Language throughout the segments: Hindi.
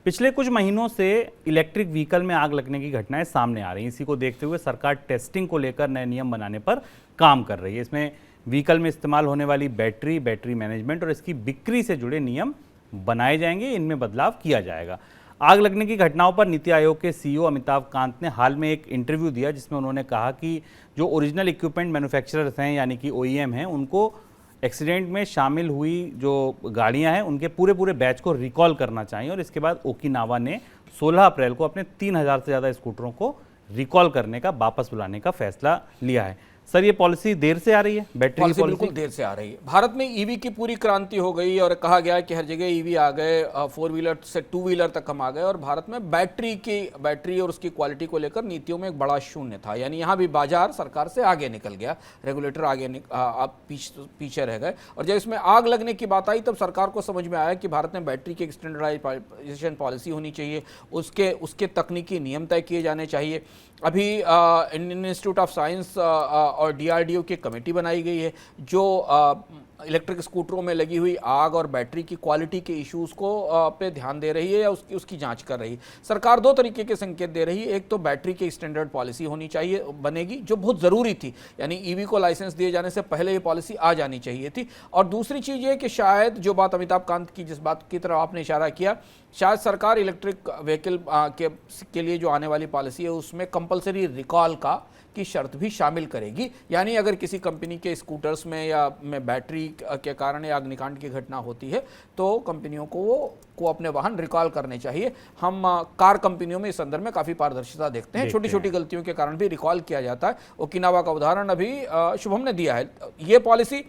पिछले कुछ महीनों से इलेक्ट्रिक व्हीकल में आग लगने की घटनाएं सामने आ रही हैं। इसी को देखते हुए सरकार टेस्टिंग को लेकर नए नियम बनाने पर काम कर रही है। इसमें व्हीकल में इस्तेमाल होने वाली बैटरी, बैटरी मैनेजमेंट और इसकी बिक्री से जुड़े नियम बनाए जाएंगे, इनमें बदलाव किया जाएगा। आग लगने की घटनाओं पर नीति आयोग के सीईओ अमिताभ कांत ने हाल में एक इंटरव्यू दिया, जिसमें उन्होंने कहा कि जो ओरिजिनल इक्विपमेंट मैन्युफैक्चरर्स हैं यानी कि OEM हैं, उनको एक्सीडेंट में शामिल हुई जो गाड़ियां हैं उनके पूरे बैच को रिकॉल करना चाहिए। और इसके बाद ओकिनावा ने 16 अप्रैल को अपने 3000 से ज़्यादा स्कूटरों को रिकॉल करने का, वापस बुलाने का फैसला लिया है। सर, ये पॉलिसी देर से आ रही है? बैटरी पॉलिसी बिल्कुल देर से आ रही है। भारत में ईवी की पूरी क्रांति हो गई और कहा गया कि हर जगह ईवी आ गए, 4 व्हीलर से 2 व्हीलर तक हम आ गए। और भारत में बैटरी और उसकी क्वालिटी को लेकर नीतियों में एक बड़ा शून्य था। यानी यहाँ भी बाजार सरकार से आगे निकल गया, रेगुलेटर पीछे रह गए। और जब इसमें आग लगने की बात आई तब सरकार को समझ में आया कि भारत में बैटरी की एक स्टैंडर्डाइजेशन पॉलिसी होनी चाहिए, उसके तकनीकी नियम तय किए जाने चाहिए। अभी इंडियन इंस्टीट्यूट ऑफ साइंस और DRDO की कमेटी बनाई गई है जो इलेक्ट्रिक स्कूटरों में लगी हुई आग और बैटरी की क्वालिटी के इश्यूज़ को पे ध्यान दे रही है या उसकी जांच कर रही है। सरकार 2 तरीके के संकेत दे रही है। एक तो बैटरी की स्टैंडर्ड पॉलिसी होनी चाहिए, बनेगी, जो बहुत ज़रूरी थी। यानी ईवी को लाइसेंस दिए जाने से पहले ये पॉलिसी आ जानी चाहिए थी। और दूसरी चीज़ ये कि शायद जो बात अमिताभ कांत की, जिस बात की तरफ आपने इशारा किया, शायद सरकार इलेक्ट्रिक व्हीकल के लिए जो आने वाली पॉलिसी है उसमें कंपलसरी रिकॉल की शर्त भी शामिल करेगी। यानी अगर किसी कंपनी के स्कूटर्स में या में बैटरी के कारण या अग्निकांड की घटना होती है तो कंपनियों को अपने वाहन रिकॉल करने चाहिए। हम कार कंपनियों में इस संदर्भ में काफ़ी पारदर्शिता देखते हैं। छोटी छोटी गलतियों के कारण भी रिकॉल किया जाता है। ओकिनावा का उदाहरण अभी शुभम ने दिया है। ये पॉलिसी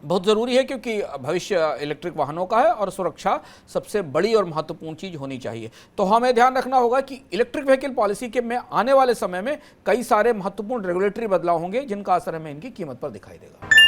बहुत ज़रूरी है क्योंकि भविष्य इलेक्ट्रिक वाहनों का है और सुरक्षा सबसे बड़ी और महत्वपूर्ण चीज़ होनी चाहिए। तो हमें ध्यान रखना होगा कि इलेक्ट्रिक व्हीकल पॉलिसी के में आने वाले समय में कई सारे महत्वपूर्ण रेगुलेटरी बदलाव होंगे जिनका असर हमें इनकी कीमत पर दिखाई देगा।